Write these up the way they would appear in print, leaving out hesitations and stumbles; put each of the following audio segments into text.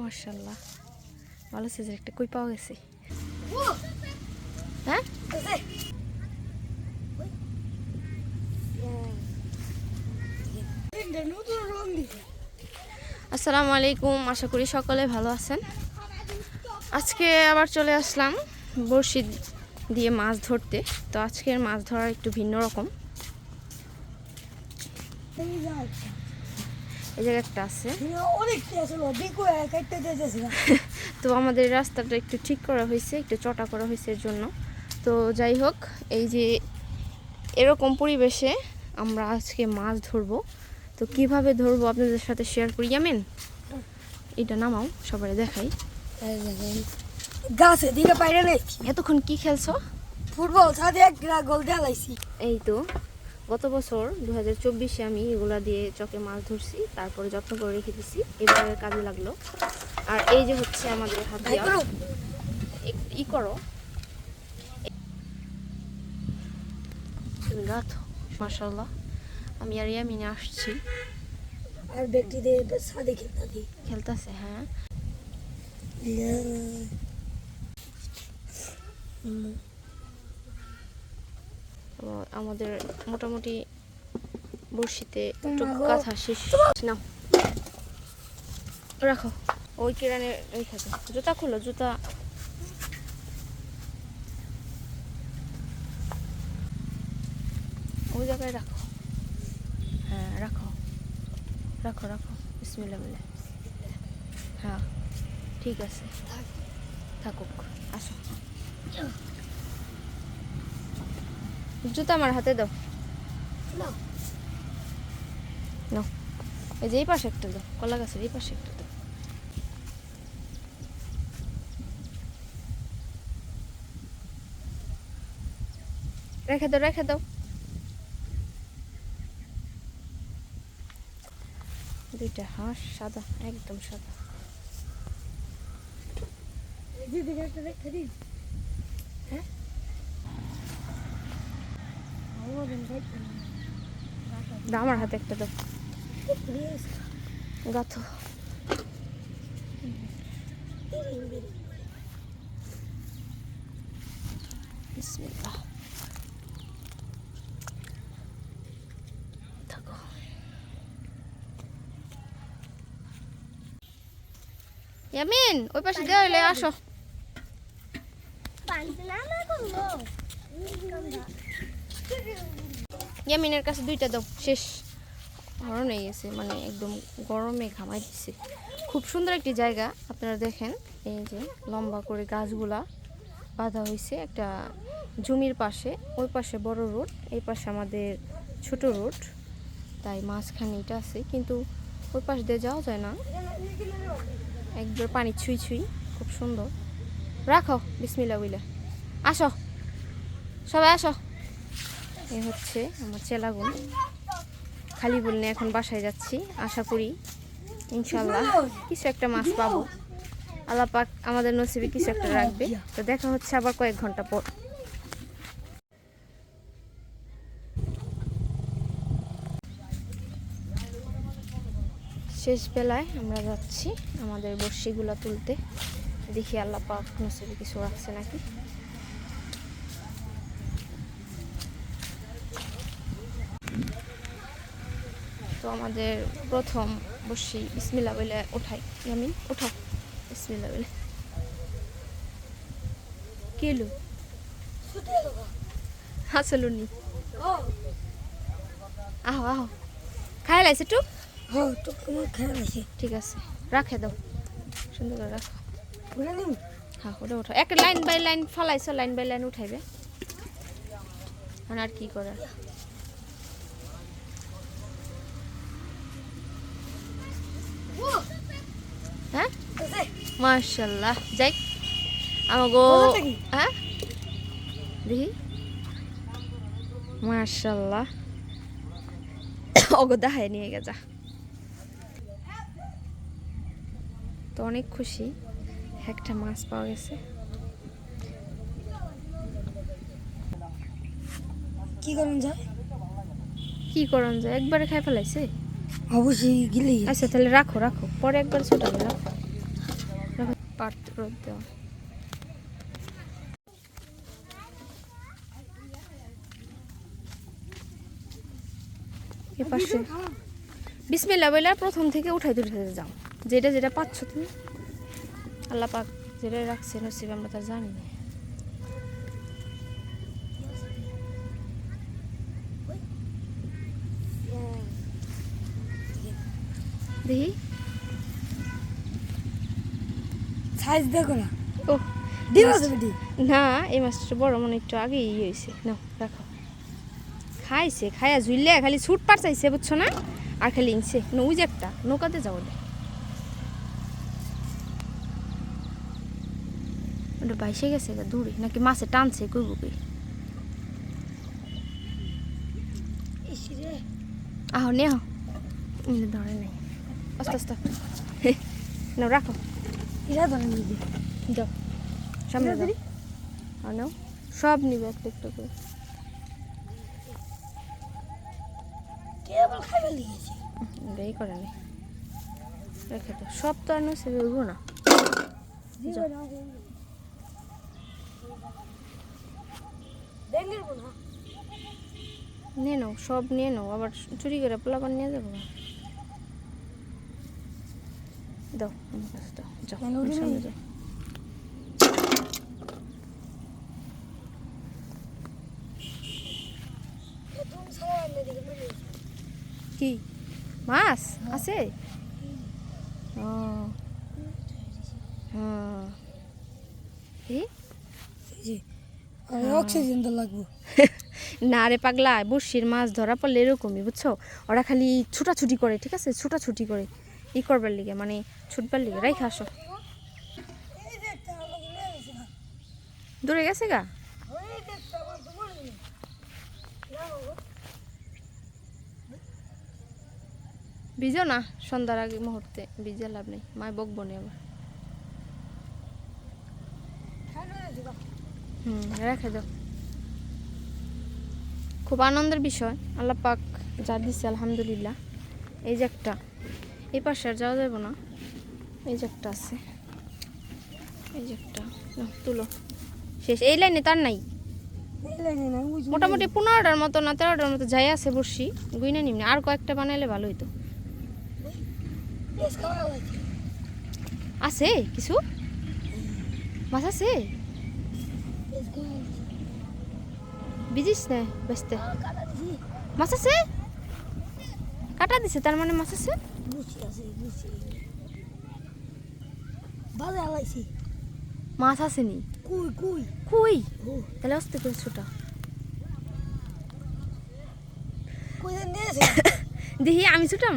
মাশাআল্লাহ ভালো সাইজের একটা কই পাওয়া গেছে। হ্যাঁ আসসালামু আলাইকুম, আশা করি সকলে ভালো আছেন। আজকে আবার চলে আসলাম বড়শি দিয়ে মাছ ধরতে। তো আজকের মাছ ধরা একটু ভিন্ন রকম। এই জায়গায় একটা আছে তো আমাদের রাস্তাটা একটু ঠিক করা হয়েছে, একটু চটা করা হয়েছে এর জন্য। তো যাই হোক, এই যে এরকম পরিবেশে আমরা আজকে মাছ ধরবো। তো কিভাবে ধরবো আপনাদের সাথে শেয়ার করি। ইয়ামিন এটা নামাও, সবাই দেখাই। এতক্ষণ কি খেলছো? ফুটবল সাথে একটা গোল ঢালাইছি। এই তো গত বছর 2024-এ আমি এগুলা দিয়ে চকে মাছ ধরছি, তারপরে যত্ন করে রেখে দিছি, এবারে কাজে লাগলো। আর এই যে হচ্ছে আমাদের হাতিয়ার। ই করো গাছ। মাশাআল্লাহ, আমি আর ইয়ামিনে আসছি। আর ব্যক্তি দিয়ে সাথে খেলতেছে। হ্যাঁ আমাদের মোটামুটি বড়শিতে একটু কাঁথা শেষ। নাও রাখো, ওই কিরানে রেখে দাও। জুতা খুলো, জুতা ওই জায়গায় রাখো। হ্যাঁ রাখো রাখো রাখো, বিসমিল্লাহ বলে। হ্যাঁ ঠিক আছে, থাকুক। আসো, জুতা আমার হাতে দাও। নাও, এই যে এই পাশে একটা দাও, কলা গাছের এই পাশে একটা দাও। রেখে দাও, রেখে দাও। দুইটা হাঁস সাদা, একদম সাদা। আমার হাতে একটা দাও, গাথো। বিসমিল্লাহ। থাকো। ইয়ামিন ওই পাশে দেওয়া হইলে আসো। ইয়ামিনের কাছে দুইটা দাও, শেষ। হরণ হয়ে গেছে, মানে একদম গরমে ঘামাই দিচ্ছে। খুব সুন্দর একটি জায়গা, আপনারা দেখেন। এই যে লম্বা করে গাছগুলা বাঁধা হয়েছে একটা জমির পাশে। ওই পাশে বড় রোড, এই পাশে আমাদের ছোট রোড, তাই মাঝখানে এটা আছে। কিন্তু ওই পাশ দিয়ে যাওয়া যায় না, একবার পানি ছুঁই ছুঁই, খুব সুন্দর। রাখো, বিসমিল্লাহ বইলা। আসো সবাই আসো। এ হচ্ছে আমার চেলাগুন। খালি বললে এখন বাসায় যাচ্ছি। আশা করি ইনশাল্লাহ কিছু একটা মাছ পাবো। আল্লাহ পাক আমাদের নসিবে কিছু একটা রাখবে। তো দেখা হচ্ছে আবার কয়েক ঘন্টা পর। শেষ বেলায় আমরা যাচ্ছি আমাদের বড়শিগুলা তুলতে। দেখি আল্লাহ পাক নসিবে কিছু রাখছে নাকি। তো আমাদের প্রথম বড়শি বিসমিল্লাহ বলে উঠাই। ইয়ামিন উঠাও, বিসমিল্লাহ বলে। কেলো আসলো নি, আহো আহো, খাই লাইছে টুক। ঠিক আছে, রাখে দাও, সুন্দর করে রাখো। হ্যাঁ ওটা উঠাও, একটা লাইন বাই লাইন ফলাইছো, লাইন বাই লাইন উঠাইবে। আর কি করার। হ্যাঁ মাশাআল্লাহ, যাই আমাগো। হ্যাঁ দেখি, মাশাআল্লাহ ওগো দেখায় নিয়ে গেছা। তো অনেক খুশি, একটা মাছ পাওয়া গেছে। কি করুন যায় কি করন যায় একবারে খাই ফেলাইছে। অবশ্যই গিলি আচ্ছা তাহলে রাখো রাখো, পরে একবার ছোটালে রাখো রাখো, পাট রোদ দেওয়া। এ পাশে বিসমিল্লাহ বলে প্রথম থেকে উঠাই তুলতে যাও, যেটা যেটা পাচ্ছ তুমি, আল্লাহ পাক যেটা রাখছে নসিবে আমরা তা জানি না। দেখি সাইজ দেখো না ও ডিম আছে বেটি না, এই মাছটা বড় মনে একটু আগে হয়েছে, না রাখো। খাইছে খাইয়া ঝুললে খালি ছুট পার চাইছে বুঝছো না, আর খালি ইনছে ওই যে একটা নৌকাতে যাবো ওটা বাইসে গেছে দূরে নাকি মাছে টানছে কই বুকে। ইসরে আহ নে আহ ধরে নেই আস্তে আস্তে নাও রাখো ইরা ধরে নিবি যাও সামনে যাও আর নাও সব নিবে একটা একটা করে। কেবল খাইবে লিয়েছে এই করে নেই রেখে তো সব তো আর নসে উঠবো না। জীবন হবে বেঙ্গের বনা নিয়ে নাও সব নিয়ে নাও, আবার চুরি করে পোলাপান নিয়ে যাবো না। দাও আমার কাছে দাও, যাও কেন উঠে সামনে নেই? যাও। তুমি সারা রান্না দিকে মরে কি মাছ আছে? ও হ্যাঁ কি জি আর অক্সিজেন তো লাগবে না রে পাগলা, বড়শির মাছ ধরা পড়লে এরকমই বুঝছো, ওরা খালি ছুটাছুটি করে, ঠিক আছে ছুটাছুটি করে ই করবার লিগে মানে ছুটবার লিগে। রাইখা আসো, এই যে একটা আমাকে নিয়ে গেছে না দূরে গেছে গা। ওই যে একটা আমার তো মরে গেল না বাবা ভিজো না সন্ধ্যার আগে মুহূর্তে, ভিজে লাভ নেই, মায় বকবো নি আবার। খাইলো না দিবা রেখে দাও। খুব আনন্দের বিষয়, আল্লাহ পাক যা দিচ্ছে আলহামদুলিল্লাহ। এই যে একটা, এই পাশে আর যাওয়া যাবে না, এই যে একটা আছে, এই যে একটা নাও, তুলো শেষ। এই লাইনে তার নাই, এই লাইনে না ওই মোটামুটি 15টার মতো না 13টার মতো যাই আছে বসি গুইনা নিমনি, আর কয়েকটা বানাইলে ভালো হইতো। বেশ খাওয়া হয়েছে আছে কিছু মাছ আছে, বেশ খাওয়া হয়েছে বিজিস না বেসতে কাটা দিছি মাছ আছে, কাটা দিছে তার মানে মাছ আছে। বুঝছি আছে বুঝছি বাজে আলাইছি মাছ আসেনি কুই কুই কই, ও তাহলে আস্তে করে ছোটা কই দেন দিয়েছে দেখি আমি ছুটাম।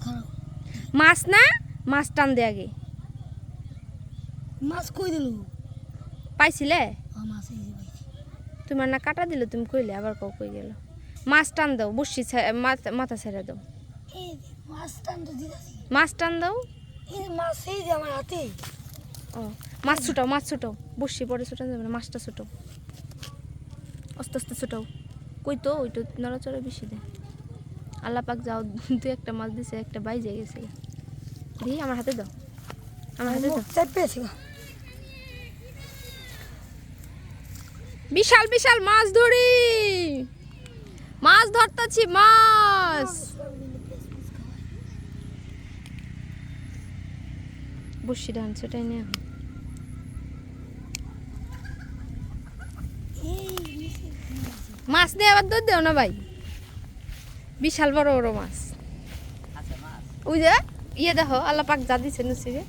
খারাপ মাছ না, মাছ টান দে আগে। মাছ কই দিল পাইছিলে মাছ এই যে পাইছি তোমার না কাটা দিল, তুমি কইলে আবার কই গেল। মাছ টান দাও, বসি মাথা ছেড়ে দাও, এই যে মাছ টান তো দিয়েছি মাছ টান দাও। এই যে মাছ এই যে আমার হাতে ও মাছ ছুটাও, মাছ ছুটাও, বসি পরে ছুটানো যাবে না, মাছটা ছুটাও আস্তে আস্তে ছুটাও। কই তো ওই তো নড়াচড়া বেশি দেয়। আল্লাহ পাক যাও তুই একটা মাছ দিছে, একটা বাইজে গেছে। দেখি আমার হাতে দাও, আমার হাতে দাও। চেপেছি বিশাল বিশাল মাছ ধরি, মাছ ধরতেছি মাছ। বসি ডান সেটাই নিয়ে মাছ নিয়ে আবার দৌড় দেও না ভাই, বিশাল বড় বড় মাছ। ওই যে ইয়ে দেখো আল্লাহ পাক যা দিছে নসিবে,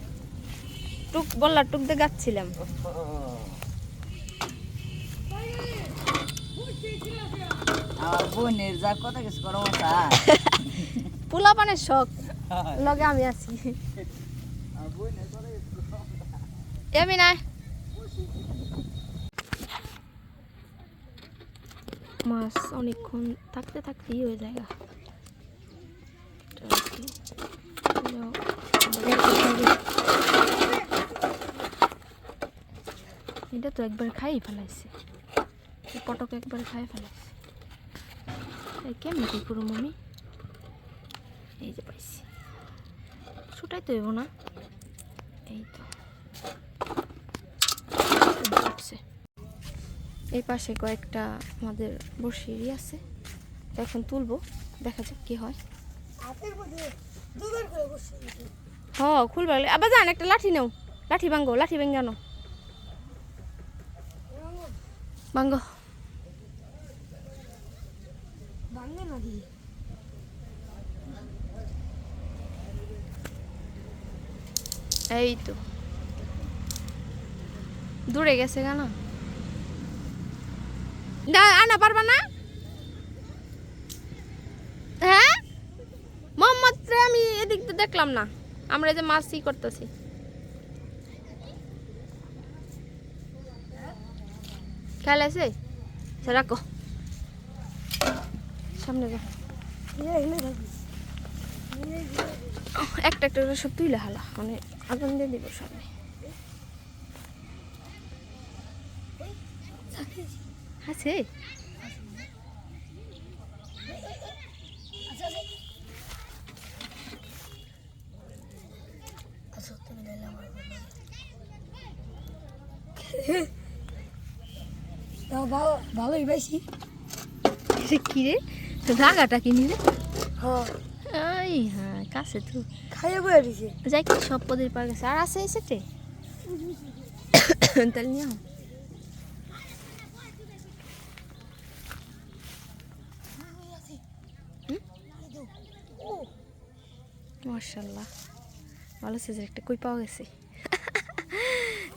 টুক বললা টুক দিয়ে গাচ্ছিলাম। আমার বোনের যা কথা কিছু করো পোলা পানের শখ লগে আমি আছি। এমি নাই মাছ অনেকক্ষণ থাকতে থাকতে ই হয়ে যায় গা। এটা তো একবার খাই ফেলাইছে, পটক একবার খাই ফেলাইছে। কেমন কি করো মমি? এই যে পাইছি, ছোটাই তো হইব না। এই তো এই পাশে কয়েকটা আমাদের বড়শি আছে, তো এখন তুলবো, দেখা যাক কি হয়। হাতের মধ্যে দুবার করে বসে দিতে। হ খুলবার আবার যান, একটা লাঠি নাও, লাঠি ভাঙ্গো, লাঠি ভেঙ্গানো ভাঙ্গো। ভাঙবে না দিয়ে। এই তো দূরে গেছে গানা, না আনা পারবা না? হ্যাঁ মোহাম্মদ রে আমি এদিক তো দেখলাম না, আমরা এই যে মাছই করতেছি। খেয়াল আছে, রাখো সামনে যা, এখানে থাকবি। একটা একটা করে সব তুইলে হালা, মানে আগুন দিয়ে দিব সামনে। আছে ভালোই পাইছি। কি রে, তো ধাগাটা কিনি রে? হ্যাঁ এই হ্যাঁ কাছে তো খাইয়ে বয়ে দিছে। যাই কি সব পদের পার গেছে, আর আছে এই সেটে তাহলে নিয়ে আও। মাশাআল্লাহ ভালো সাইজের একটা কই পাওয়া গেছে।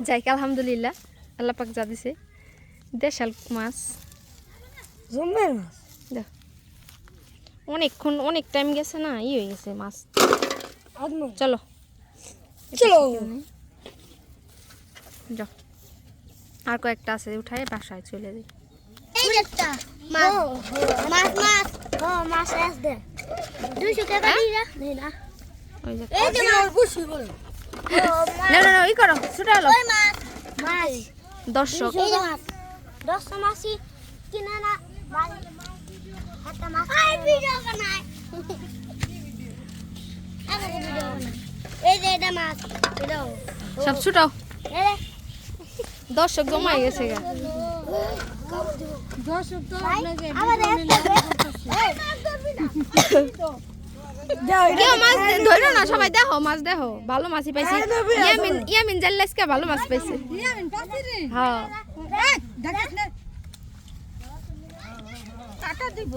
যাই কি আলহামদুলিল্লাহ, আল্লাহ পাক যা দিছে, দেশাল মাছ। জম্মের মাছ। দেখ অনেকক্ষণ, অনেক টাইম গেছে না, ই হয়ে গেছে মাছ। আদমো চলো চলো। যাও, আর কয়েকটা আছে, উঠায় বাসায় চলে যাই। এই একটা মাছ মাছ মাছ ও মাছ এস দে 200 টাকা দিরা নেই না ওই যে এই যে আর বসি বলে। না না না ওই করো, ছুটে হলো ওই মাছ মাছ দর্শক। এই যে মাছ 10 মাছই কিনা না বাড়ি একটা মাছ আই ভিডিও বানাই আমি ভিডিও বানাই এই যে এটা মাছ এটা সব ছুটাও, এই দর্শক জমাই গেছে গা। দর্শক তো আমাদের কেউ মাছ ধরো না, সবাই দেখো মাছ, দেখো ভালো মাছই পাইছি। ইয়ামিন ইয়ামিন জাল্লাসকে ভালো মাছ পাইছে। হ্যাঁ টাকা দিব।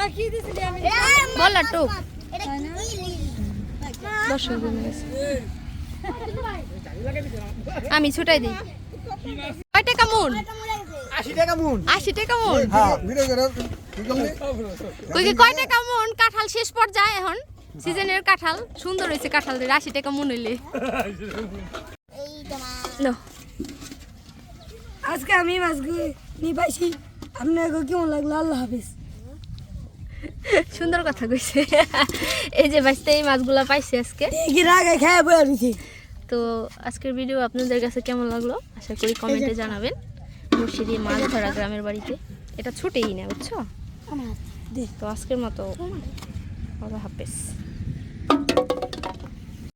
আর কি দিছিলি আমি? বল টু এটা কি দর্শক জমে গেছে, আমি ছুটাই দিই। কয় টাকা মন? 80 টাকা মন। 80 টাকা মন। হ্যাঁ ভিডিও করে কি করলি? কয় টাকা মন? কাঁঠাল শেষ পর্যায়ে এখন, সিজনের কাঁঠাল সুন্দর হয়েছে, কাঁঠাল 80 টাকা মন হইলে এইটা মাছ নো। আজকে আমি মাছগুলো নিয়ে পাইছি। আপনাকে কেমন লাগলো? আল্লাহ হাফিজ। সুন্দর কথা কইছে। এই যে বাঁচতে এই মাছগুলা পাইছি আজকে। দেখি রাগে খেয়ে বয়ে দিছি। তো আজকের ভিডিও আপনাদের কাছে কেমন লাগলো আশা করি কমেন্টে জানাবেন। মুর্শিদি মাছ ধরা গ্রামের বাড়িতে, এটা ছুটেই না বুঝছো। তো আজকের মতো আল্লাহ হাফেজ।